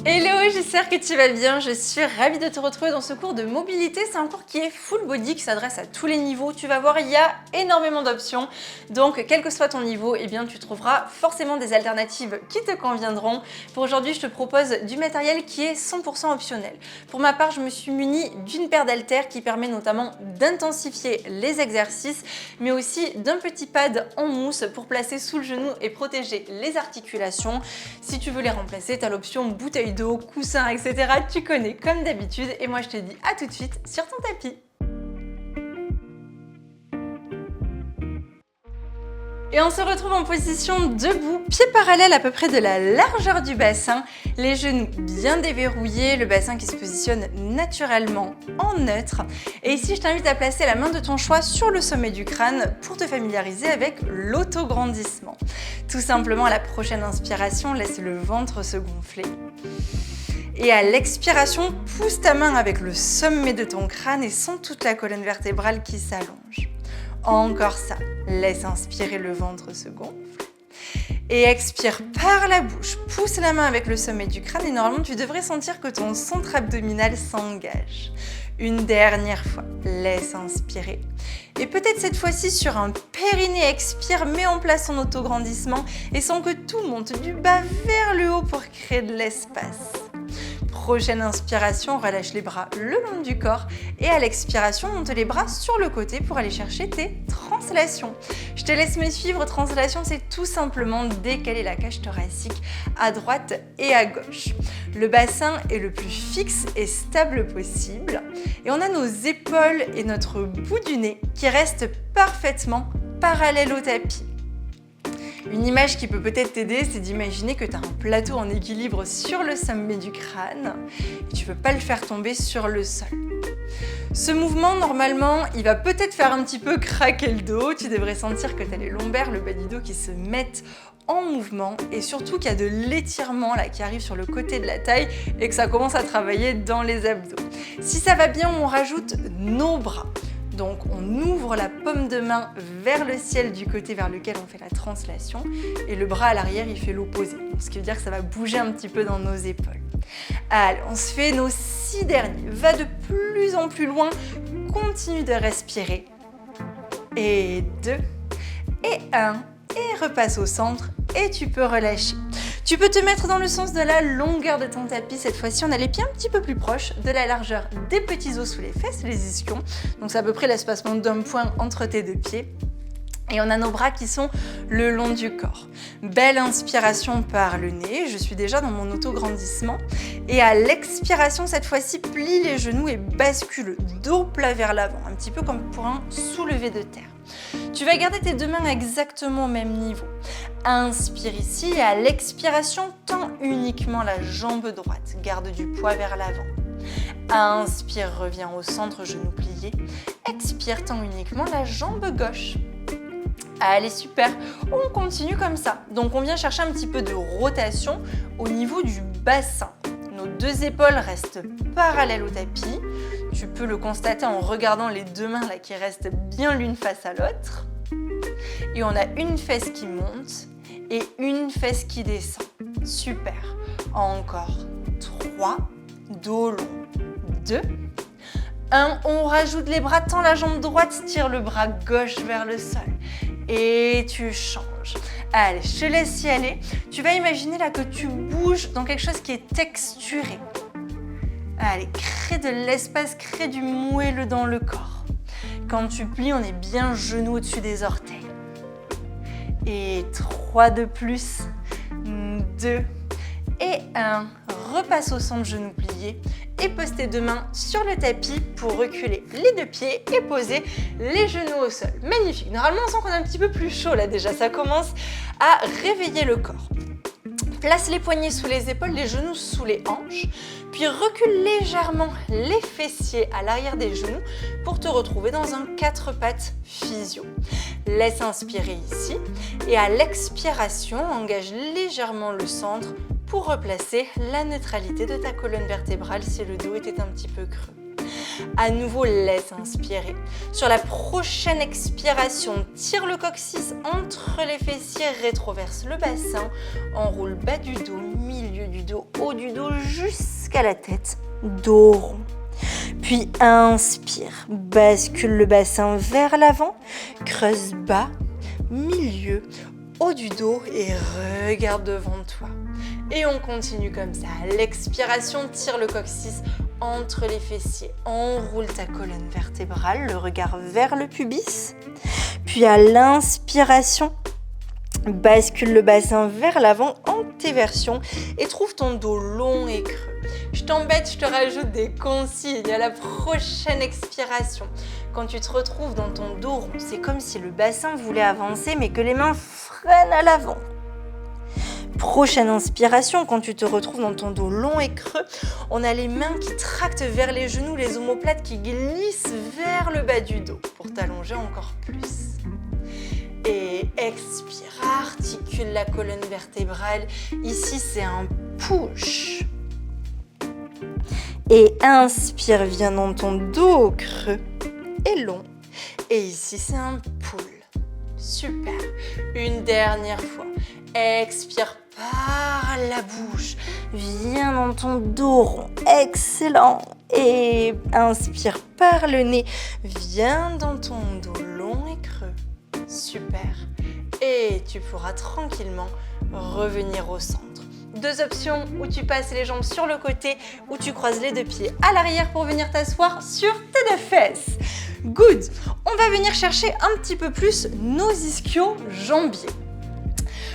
Hello, j'espère que tu vas bien. Je suis ravie de te retrouver dans ce cours de mobilité. C'est un cours qui est full body, qui s'adresse à tous les niveaux. Tu vas voir, il y a énormément d'options. Donc, quel que soit ton niveau, eh bien, tu trouveras forcément des alternatives qui te conviendront. Pour aujourd'hui, je te propose du matériel qui est 100% optionnel. Pour ma part, je me suis munie d'une paire d'haltères qui permet notamment d'intensifier les exercices, mais aussi d'un petit pad en mousse pour placer sous le genou et protéger les articulations. Si tu veux les remplacer, tu as l'option bouteille d'eau, coussin, etc. Tu connais comme d'habitude et moi je te dis à tout de suite sur ton tapis. Et on se retrouve en position debout, pieds parallèles à peu près de la largeur du bassin, les genoux bien déverrouillés, le bassin qui se positionne naturellement en neutre. Et ici, je t'invite à placer la main de ton choix sur le sommet du crâne pour te familiariser avec l'autograndissement. Tout simplement, à la prochaine inspiration, laisse le ventre se gonfler. Et à l'expiration, pousse ta main avec le sommet de ton crâne et sens toute la colonne vertébrale qui s'allonge. Encore ça, laisse inspirer, le ventre se gonfle. Et expire par la bouche, pousse la main avec le sommet du crâne et normalement tu devrais sentir que ton centre abdominal s'engage. Une dernière fois, laisse inspirer. Et peut-être cette fois-ci sur un périnée, expire, mets en place ton autograndissement et sens que tout monte du bas vers le haut pour créer de l'espace. Prochaine inspiration, relâche les bras le long du corps et à l'expiration, monte les bras sur le côté pour aller chercher tes translations. Je te laisse me suivre. Translation, c'est tout simplement décaler la cage thoracique à droite et à gauche. Le bassin est le plus fixe et stable possible et on a nos épaules et notre bout du nez qui restent parfaitement parallèles au tapis. Une image qui peut peut-être t'aider, c'est d'imaginer que tu as un plateau en équilibre sur le sommet du crâne et tu ne veux pas le faire tomber sur le sol. Ce mouvement, normalement, il va peut-être faire un petit peu craquer le dos. Tu devrais sentir que tu as les lombaires, le bas du dos qui se mettent en mouvement et surtout qu'il y a de l'étirement là qui arrive sur le côté de la taille et que ça commence à travailler dans les abdos. Si ça va bien, on rajoute nos bras. Donc on ouvre la paume de main vers le ciel du côté vers lequel on fait la translation et le bras à l'arrière il fait l'opposé, ce qui veut dire que ça va bouger un petit peu dans nos épaules. Allez, on se fait nos 6 derniers, va de plus en plus loin, continue de respirer. Et 2, et 1, et repasse au centre et tu peux relâcher. Tu peux te mettre dans le sens de la longueur de ton tapis. Cette fois-ci, on a les pieds un petit peu plus proches de la largeur des petits os sous les fesses, les ischions. Donc c'est à peu près l'espacement d'un point entre tes deux pieds. Et on a nos bras qui sont le long du corps. Belle inspiration par le nez. Je suis déjà dans mon autograndissement. Et à l'expiration, cette fois-ci, plie les genoux et bascule dos plat vers l'avant. Un petit peu comme pour un soulevé de terre. Tu vas garder tes deux mains exactement au même niveau. Inspire ici et à l'expiration, tends uniquement la jambe droite. Garde du poids vers l'avant. Inspire, reviens au centre, genou plié. Expire, tends uniquement la jambe gauche. Allez, super. On continue comme ça. Donc, on vient chercher un petit peu de rotation au niveau du bassin. Nos deux épaules restent parallèles au tapis. Tu peux le constater en regardant les deux mains là, qui restent bien l'une face à l'autre. Et on a une fesse qui monte et une fesse qui descend. Super. Encore 3, dos long, 2, 1. On rajoute les bras, tends la jambe droite, tire le bras gauche vers le sol. Et tu changes. Allez, je te laisse y aller. Tu vas imaginer là que tu bouges dans quelque chose qui est texturé. Allez, crée de l'espace, crée du moelleux dans le corps. Quand tu plies, on est bien genou au-dessus des orteils. Et 3 de plus, 2 et 1. Repasse au centre, genou plié et pose tes deux mains sur le tapis pour reculer les deux pieds et poser les genoux au sol. Magnifique. Normalement, on sent qu'on est un petit peu plus chaud là déjà. Ça commence à réveiller le corps. Place les poignets sous les épaules, les genoux sous les hanches, puis recule légèrement les fessiers à l'arrière des genoux pour te retrouver dans un 4 pattes physio. Laisse inspirer ici et à l'expiration, engage légèrement le centre pour replacer la neutralité de ta colonne vertébrale si le dos était un petit peu creux. À nouveau, laisse inspirer. Sur la prochaine expiration, tire le coccyx entre les fessiers, rétroverse le bassin, enroule bas du dos, milieu du dos, haut du dos, jusqu'à la tête, dos rond. Puis inspire, bascule le bassin vers l'avant, creuse bas, milieu, haut du dos et regarde devant toi. Et on continue comme ça. À l'expiration, tire le coccyx entre les fessiers, enroule ta colonne vertébrale, le regard vers le pubis. Puis à l'inspiration, bascule le bassin vers l'avant, antéversion et trouve ton dos long et creux. Je t'embête, je te rajoute des consignes à la prochaine expiration. Quand tu te retrouves dans ton dos rond, c'est comme si le bassin voulait avancer mais que les mains freinent à l'avant. Prochaine inspiration, quand tu te retrouves dans ton dos long et creux, on a les mains qui tractent vers les genoux, les omoplates qui glissent vers le bas du dos pour t'allonger encore plus. Et expire, articule la colonne vertébrale. Ici, c'est un push. Et inspire, viens dans ton dos creux et long. Et ici, c'est un pull. Super. Une dernière fois. Expire par la bouche. Viens dans ton dos rond. Excellent. Et inspire par le nez. Viens dans ton dos long et creux. Super. Et tu pourras tranquillement revenir au centre. Deux options où tu passes les jambes sur le côté, où tu croises les deux pieds à l'arrière pour venir t'asseoir sur tes deux fesses. Good. On va venir chercher un petit peu plus nos ischio-jambiers.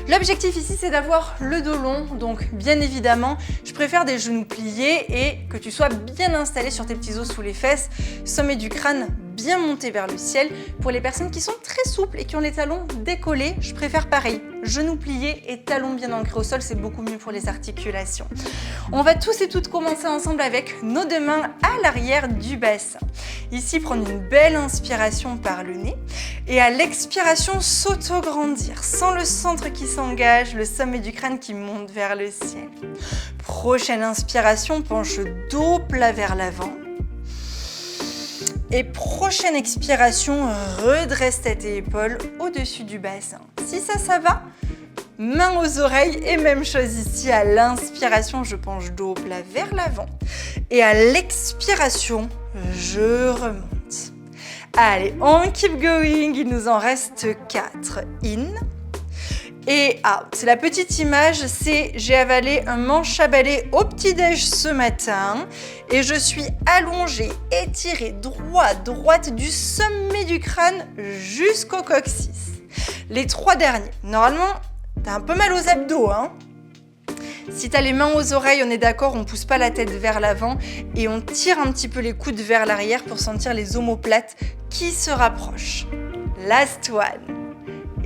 L'objectif ici, c'est d'avoir le dos long, donc bien évidemment, je préfère des genoux pliés et que tu sois bien installé sur tes petits os sous les fesses, sommet du crâne bien monté vers le ciel. Pour les personnes qui sont très souples et qui ont les talons décollés, je préfère pareil, genoux pliés et talons bien ancrés au sol, c'est beaucoup mieux pour les articulations. On va tous et toutes commencer ensemble avec nos deux mains à l'arrière du bassin. Ici, prendre une belle inspiration par le nez et à l'expiration, s'auto-grandir, sans le centre qui s'engage, le sommet du crâne qui monte vers le ciel. Prochaine inspiration, penche dos plat vers l'avant. Et prochaine expiration, redresse tête et épaules au-dessus du bassin. Si ça va, mains aux oreilles et même chose ici. À l'inspiration, je penche dos plat vers l'avant. Et à l'expiration, je remonte. Allez, on keep going. Il nous en reste 4. In. Et out. La petite image, c'est j'ai avalé un manche à balai au petit-déj ce matin et je suis allongée, étirée, droite du sommet du crâne jusqu'au coccyx. Les 3 derniers. Normalement, t'as un peu mal aux abdos, hein? Si t'as les mains aux oreilles, on est d'accord, on pousse pas la tête vers l'avant et on tire un petit peu les coudes vers l'arrière pour sentir les omoplates qui se rapprochent. Last one.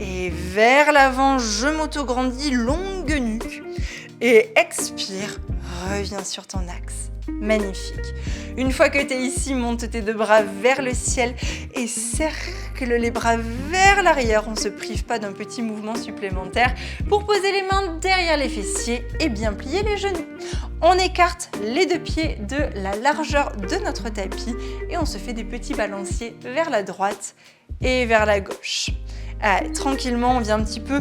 Et vers l'avant, je m'auto-grandis, longue nuque. Et expire, reviens sur ton axe. Magnifique. Une fois que tu es ici, monte tes deux bras vers le ciel et cercle les bras vers l'arrière. On ne se prive pas d'un petit mouvement supplémentaire pour poser les mains derrière les fessiers et bien plier les genoux. On écarte les deux pieds de la largeur de notre tapis et on se fait des petits balanciers vers la droite et vers la gauche. Allez, tranquillement, on vient un petit peu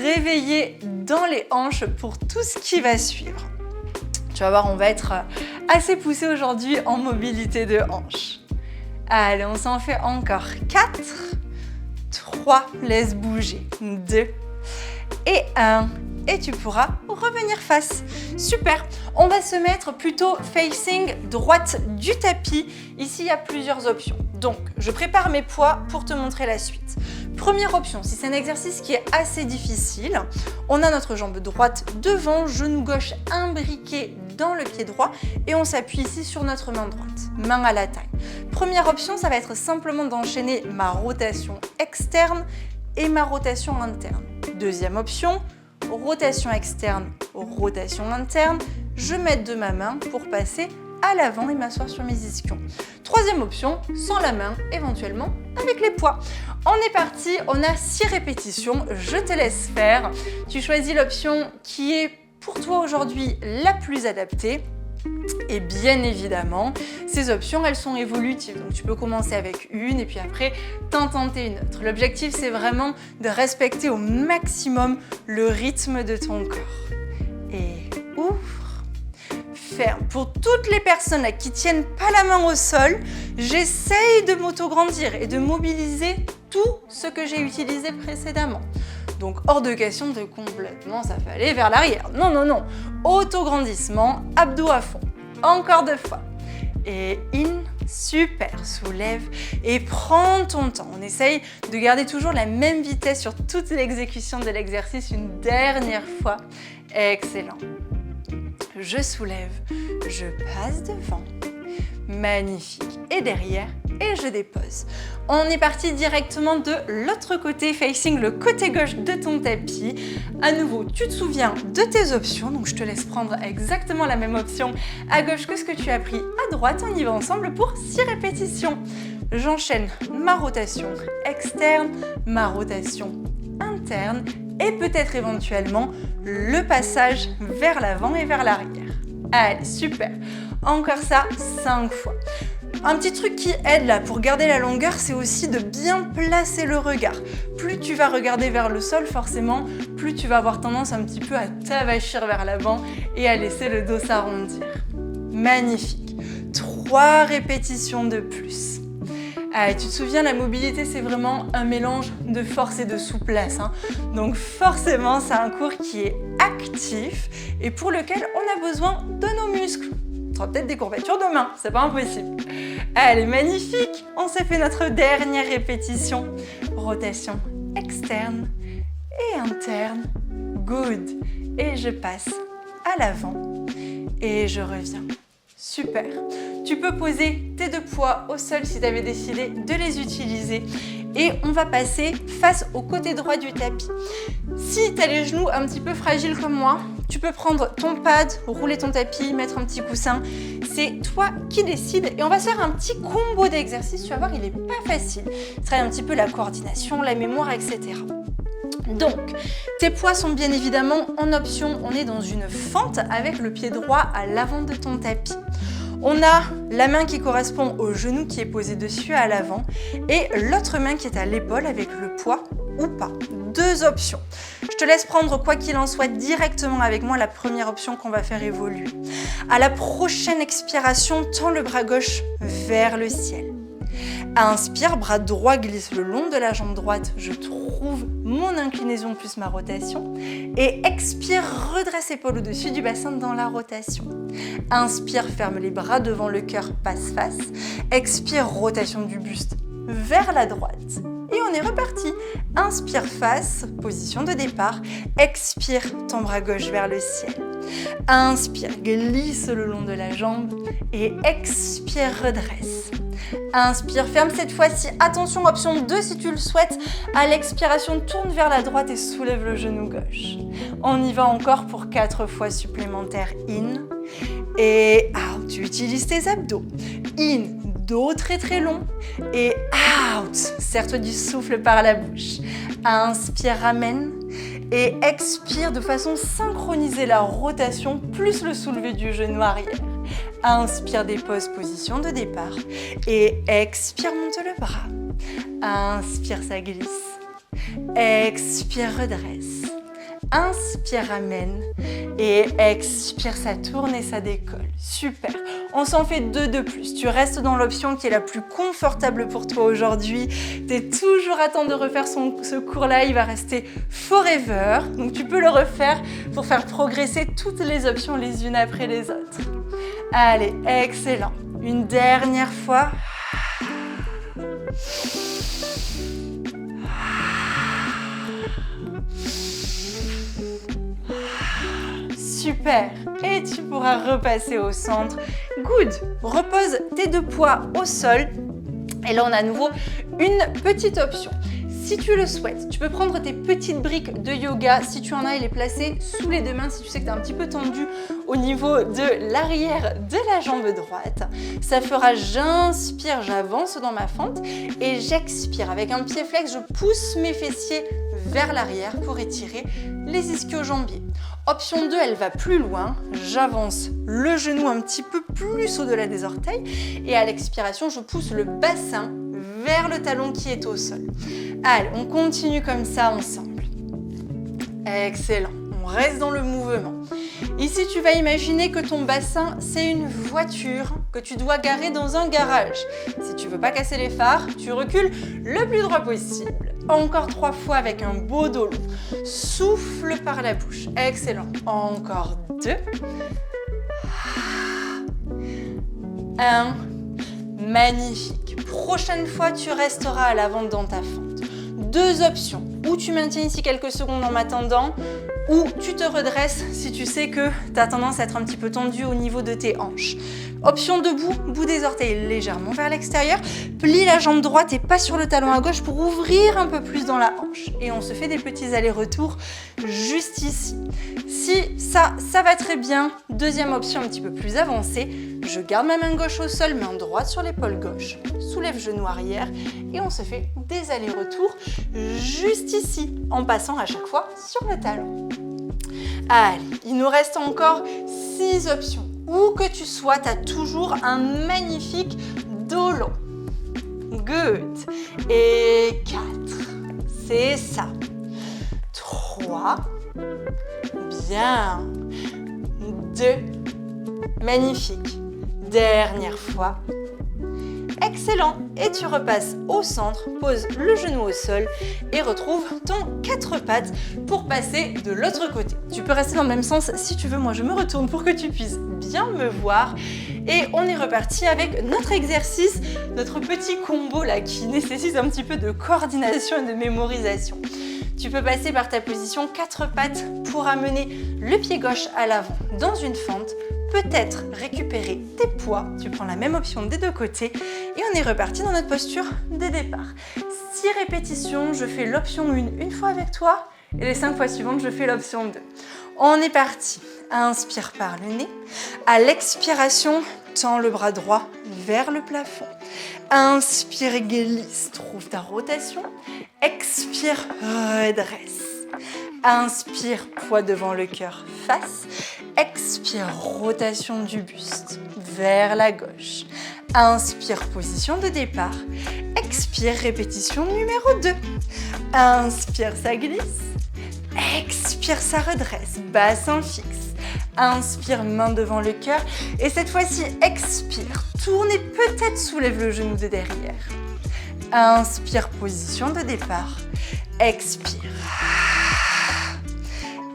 réveiller dans les hanches pour tout ce qui va suivre. Tu vas voir, on va être assez poussé aujourd'hui en mobilité de hanches. Allez, on s'en fait encore 4, 3, laisse bouger, 2 et 1. Et tu pourras revenir face. Super. On va se mettre plutôt facing droite du tapis. Ici, il y a plusieurs options. Donc, je prépare mes poids pour te montrer la suite. Première option, si c'est un exercice qui est assez difficile, on a notre jambe droite devant, genou gauche imbriqué dans le pied droit et on s'appuie ici sur notre main droite, main à la taille. Première option, ça va être simplement d'enchaîner ma rotation externe et ma rotation interne. Deuxième option, rotation externe, rotation interne, je m'aide de ma main pour passer à l'avant et m'asseoir sur mes ischions. Troisième option, sans la main, éventuellement avec les poids. On est parti, on a 6 répétitions, je te laisse faire. Tu choisis l'option qui est pour toi aujourd'hui la plus adaptée. Et bien évidemment, ces options, elles sont évolutives. Donc tu peux commencer avec une et puis après t'en tenter une autre. L'objectif, c'est vraiment de respecter au maximum le rythme de ton corps. Et ouvre, ferme. Pour toutes les personnes là, qui tiennent pas la main au sol, j'essaye de m'auto-grandir et de mobiliser tout ce que j'ai utilisé précédemment. Donc hors de question de complètement s'affaler vers l'arrière. Non, non, non. Auto-grandissement, abdos à fond. Encore 2 fois. Et in, super, soulève et prends ton temps. On essaye de garder toujours la même vitesse sur toute l'exécution de l'exercice une dernière fois. Excellent. Je soulève, je passe devant. Magnifique. Et derrière, et je dépose. On est parti directement de l'autre côté, facing le côté gauche de ton tapis. À nouveau, tu te souviens de tes options, donc je te laisse prendre exactement la même option à gauche que ce que tu as pris à droite. On y va ensemble pour 6 répétitions. J'enchaîne ma rotation externe, ma rotation interne et peut-être éventuellement le passage vers l'avant et vers l'arrière. Allez, super. Encore ça, 5 fois. Un petit truc qui aide là pour garder la longueur, c'est aussi de bien placer le regard. Plus tu vas regarder vers le sol, forcément, plus tu vas avoir tendance un petit peu à t'avachir vers l'avant et à laisser le dos s'arrondir. Magnifique. 3 répétitions de plus. Allez, tu te souviens, la mobilité, c'est vraiment un mélange de force et de souplesse. Donc forcément, c'est un cours qui est actif et pour lequel on a besoin de nos muscles. Tu auras peut-être des courbatures demain, c'est pas impossible. Allez, magnifique. On s'est fait notre dernière répétition. Rotation externe et interne. Good. Et je passe à l'avant et je reviens. Super. Tu peux poser tes 2 poids au sol si tu avais décidé de les utiliser. Et on va passer face au côté droit du tapis. Si tu as les genoux un petit peu fragiles comme moi, tu peux prendre ton pad, rouler ton tapis, mettre un petit coussin. C'est toi qui décides. Et on va se faire un petit combo d'exercices. Tu vas voir, il n'est pas facile. Ça travaille un petit peu la coordination, la mémoire, etc. Donc, tes poids sont bien évidemment en option. On est dans une fente avec le pied droit à l'avant de ton tapis. On a la main qui correspond au genou qui est posé dessus à l'avant et l'autre main qui est à l'épaule avec le poids ou pas. 2 options. Je te laisse prendre quoi qu'il en soit directement avec moi la première option qu'on va faire évoluer. À la prochaine expiration, tends le bras gauche vers le ciel. Inspire, bras droit glisse le long de la jambe droite, je trouve mon inclinaison plus ma rotation. Et expire, redresse épaule au-dessus du bassin dans la rotation. Inspire, ferme les bras devant le cœur, passe face. Expire, rotation du buste vers la droite. Et on est reparti. Inspire, face, position de départ. Expire, ton bras gauche vers le ciel. Inspire, glisse le long de la jambe. Et expire, redresse. Inspire, ferme cette fois-ci. Attention, option 2 si tu le souhaites. À l'expiration, tourne vers la droite et soulève le genou gauche. On y va encore pour 4 fois supplémentaires. In et out. Tu utilises tes abdos. In, dos très très long. Et out. Serre-toi du souffle par la bouche. Inspire, ramène. Et expire de façon synchronisée la rotation plus le soulevé du genou arrière. Inspire, dépose, position de départ. Et expire, monte le bras. Inspire, ça glisse. Expire, redresse. Inspire, ramène. Et expire, ça tourne et ça décolle. Super. On s'en fait 2 de plus. Tu restes dans l'option qui est la plus confortable pour toi aujourd'hui. Tu es toujours à temps de refaire ce cours-là. Il va rester forever. Donc tu peux le refaire pour faire progresser toutes les options les unes après les autres. Allez, excellent. Une dernière fois. Super. Et tu pourras repasser au centre. Good. Repose tes 2 poids au sol. Et là, on a à nouveau une petite option. Si tu le souhaites, tu peux prendre tes petites briques de yoga, si tu en as, et les placer sous les 2 mains, si tu sais que tu es un petit peu tendu au niveau de l'arrière de la jambe droite. Ça fera j'inspire, j'avance dans ma fente et j'expire. Avec un pied flex, je pousse mes fessiers vers l'arrière pour étirer les ischio-jambiers. Option 2, elle va plus loin. J'avance le genou un petit peu plus au-delà des orteils et à l'expiration, je pousse le bassin vers le talon qui est au sol. Allez, on continue comme ça ensemble. Excellent. On reste dans le mouvement. Ici, tu vas imaginer que ton bassin, c'est une voiture que tu dois garer dans un garage. Si tu veux pas casser les phares, tu recules le plus droit possible. Encore 3 fois avec un beau dos long. Souffle par la bouche. Excellent. Encore 2. 1. Magnifique. Prochaine fois, tu resteras à l'avant dans ta fente. 2 options. Ou tu maintiens ici quelques secondes en m'attendant, ou tu te redresses si tu sais que tu as tendance à être un petit peu tendu au niveau de tes hanches. Option debout, bout des orteils légèrement vers l'extérieur, plie la jambe droite et pas sur le talon à gauche pour ouvrir un peu plus dans la hanche. Et on se fait des petits allers-retours juste ici. Si ça va très bien, deuxième option un petit peu plus avancée, je garde ma main gauche au sol, main droite sur l'épaule gauche, soulève genou arrière et on se fait des allers-retours juste ici, en passant à chaque fois sur le talon. Allez, il nous reste encore 6 options. Où que tu sois, tu as toujours un magnifique dos long. Good. Et 4. C'est ça. 3. Bien. 2. Magnifique. Dernière fois. Excellent. Et tu repasses au centre, pose le genou au sol et retrouve ton 4 pattes pour passer de l'autre côté. Tu peux rester dans le même sens si tu veux. Moi, je me retourne pour que tu puisses bien me voir. Et on est reparti avec notre exercice, notre petit combo là qui nécessite un petit peu de coordination et de mémorisation. Tu peux passer par ta position 4 pattes pour amener le pied gauche à l'avant dans une fente. Peut-être récupérer tes poids, tu prends la même option des deux côtés et on est reparti dans notre posture de départ. 6 répétitions, je fais l'option 1 une fois avec toi et les 5 fois suivantes, je fais l'option 2. On est parti. Inspire par le nez. À l'expiration, tends le bras droit vers le plafond. Inspire, glisse, trouve ta rotation. Expire, redresse. Inspire, poids devant le cœur, face. Expire, rotation du buste vers la gauche. Inspire, position de départ. Expire, répétition numéro 2. Inspire, ça glisse. Expire, ça redresse, bassin fixe. Inspire, main devant le cœur. Et cette fois-ci, expire, tourne et peut-être soulève le genou de derrière. Inspire, position de départ. Expire.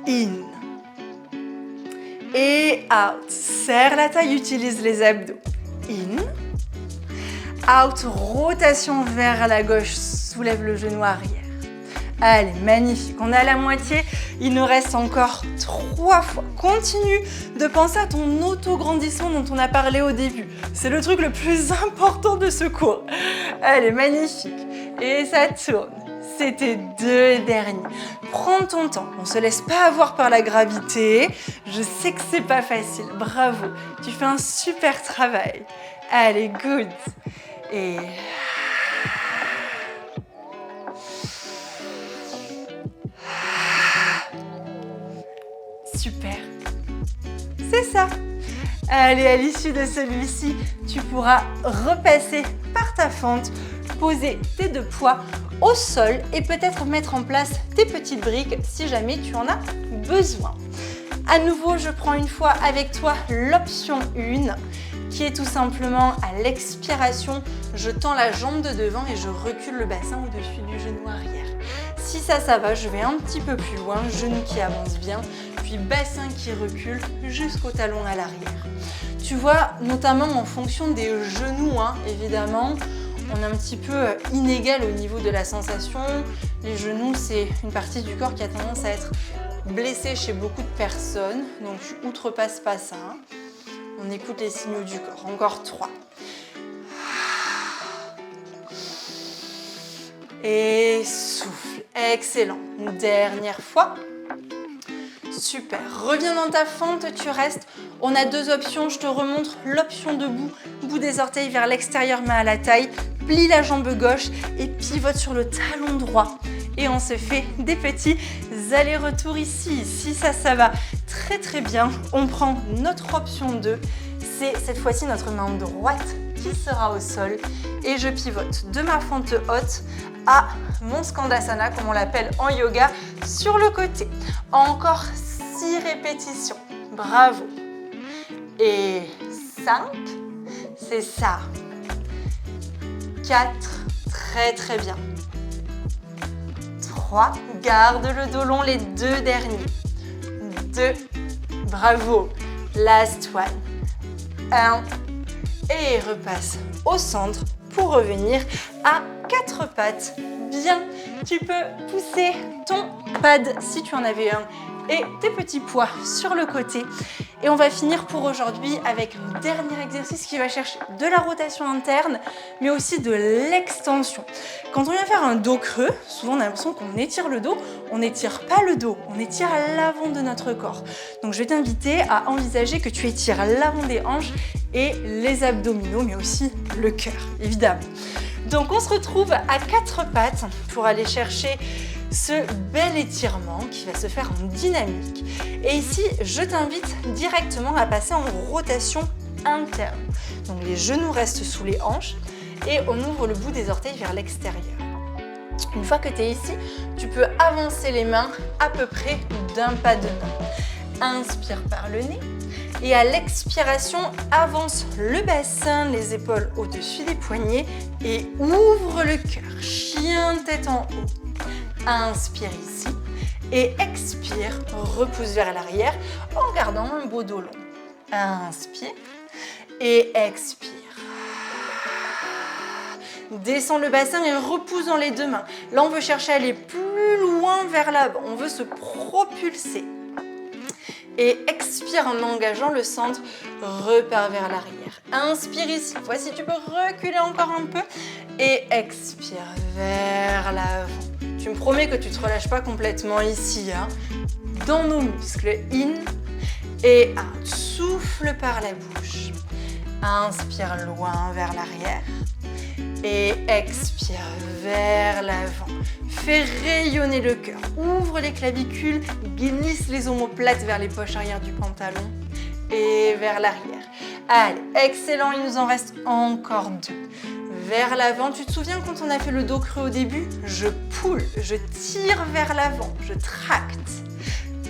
In. Et out. Serre la taille, utilise les abdos. In. Out, rotation vers la gauche, soulève le genou arrière. Allez, magnifique. On est à la moitié. Il nous reste encore 3 fois. Continue de penser à ton auto-grandissement dont on a parlé au début. C'est le truc le plus important de ce cours. Allez, magnifique. Et ça tourne. C'était 2 derniers. Prends ton temps. On ne se laisse pas avoir par la gravité. Je sais que c'est pas facile. Bravo. Tu fais un super travail. Allez, good. Et... super. C'est ça. Allez, à l'issue de celui-ci, tu pourras repasser par ta fente, poser tes 2 poids au sol et peut-être mettre en place tes petites briques si jamais tu en as besoin. À nouveau, je prends une fois avec toi l'option 1 qui est tout simplement à l'expiration, je tends la jambe de devant et je recule le bassin au-dessus du genou arrière. Si ça va, je vais un petit peu plus loin, genou qui avance bien, puis bassin qui recule jusqu'au talon à l'arrière. Tu vois, notamment en fonction des genoux, évidemment, on est un petit peu inégal au niveau de la sensation. Les genoux, c'est une partie du corps qui a tendance à être blessée chez beaucoup de personnes, donc tu outrepasses pas ça. On écoute les signaux du corps. Encore 3. Et souffle. Excellent. Dernière fois. Super. Reviens dans ta fente, tu restes. On a 2 options. Je te remontre l'option debout. Bout des orteils vers l'extérieur, main à la taille. Plie la jambe gauche et pivote sur le talon droit. Et on se fait des petits allers-retours ici. Si ça va très très bien. On prend notre option 2. C'est cette fois-ci notre main droite qui sera au sol et je pivote de ma fente haute à mon Skandasana, comme on l'appelle en yoga, sur le côté. Encore 6 répétitions. Bravo. Et 5, c'est ça. 4, très très bien. 3, garde le dos long les 2 derniers. 2, bravo. Last one. 1, et repasse au centre pour revenir à 4 pattes. Bien, tu peux pousser ton pad si tu en avais un et tes petits poids sur le côté. Et on va finir pour aujourd'hui avec un dernier exercice qui va chercher de la rotation interne, mais aussi de l'extension. Quand on vient faire un dos creux, souvent on a l'impression qu'on étire le dos. On n'étire pas le dos, on étire l'avant de notre corps. Donc je vais t'inviter à envisager que tu étires l'avant des hanches et les abdominaux, mais aussi le cœur, évidemment. Donc on se retrouve à 4 pattes pour aller chercher ce bel étirement qui va se faire en dynamique. Et ici, je t'invite directement à passer en rotation interne. Donc les genoux restent sous les hanches et on ouvre le bout des orteils vers l'extérieur. Une fois que tu es ici, tu peux avancer les mains à peu près d'un pas de main. Inspire par le nez. Et à l'expiration, avance le bassin, les épaules au-dessus des poignets et ouvre le cœur. Chien tête en haut. Inspire ici et expire, repousse vers l'arrière en gardant un beau dos long. Inspire et expire. Descends le bassin et repousse dans les 2 mains. Là, on veut chercher à aller plus loin vers l'avant. On veut se propulser. Et expire en engageant le centre, repars vers l'arrière. Inspire ici, voici tu peux reculer encore un peu et expire vers l'avant. Tu me promets que tu ne te relâches pas complètement ici, hein. Dans nos muscles, in et out. Souffle par la bouche. Inspire loin vers l'arrière et expire vers l'avant. Fais rayonner le cœur. Ouvre les clavicules, glisse les omoplates vers les poches arrière du pantalon et vers l'arrière. Allez, excellent, il nous en reste encore 2. Vers l'avant, tu te souviens quand on a fait le dos creux au début? Je pull, je tire vers l'avant, je tracte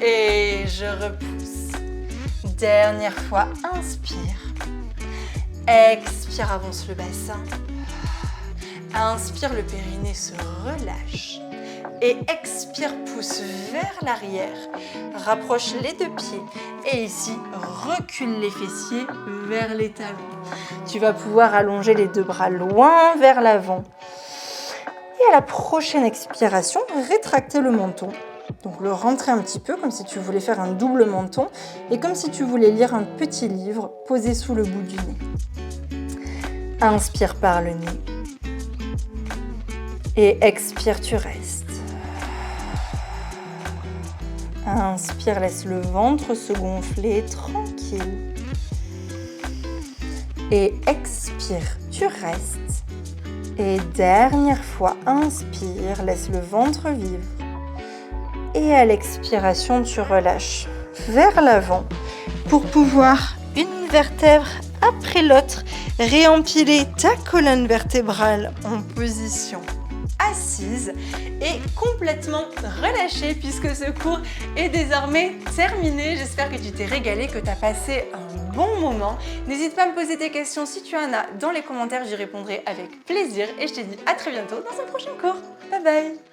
et je repousse. Dernière fois, inspire. Expire, avance le bassin. Inspire, le périnée se relâche. Et expire, pousse vers l'arrière. Rapproche les 2 pieds. Et ici, recule les fessiers vers les talons. Tu vas pouvoir allonger les 2 bras loin vers l'avant. Et à la prochaine expiration, rétracter le menton. Donc le rentrer un petit peu comme si tu voulais faire un double menton et comme si tu voulais lire un petit livre posé sous le bout du nez. Inspire par le nez. Et expire, tu restes. Inspire, laisse le ventre se gonfler, tranquille. Et expire, tu restes. Et dernière fois, inspire, laisse le ventre vivre. Et à l'expiration, tu relâches vers l'avant pour pouvoir, une vertèbre après l'autre, réempiler ta colonne vertébrale en position assise et complètement relâchée puisque ce cours est désormais terminé. J'espère que tu t'es régalé, que tu as passé un bon moment. N'hésite pas à me poser tes questions si tu en as dans les commentaires, j'y répondrai avec plaisir et je te dis à très bientôt dans un prochain cours. Bye bye!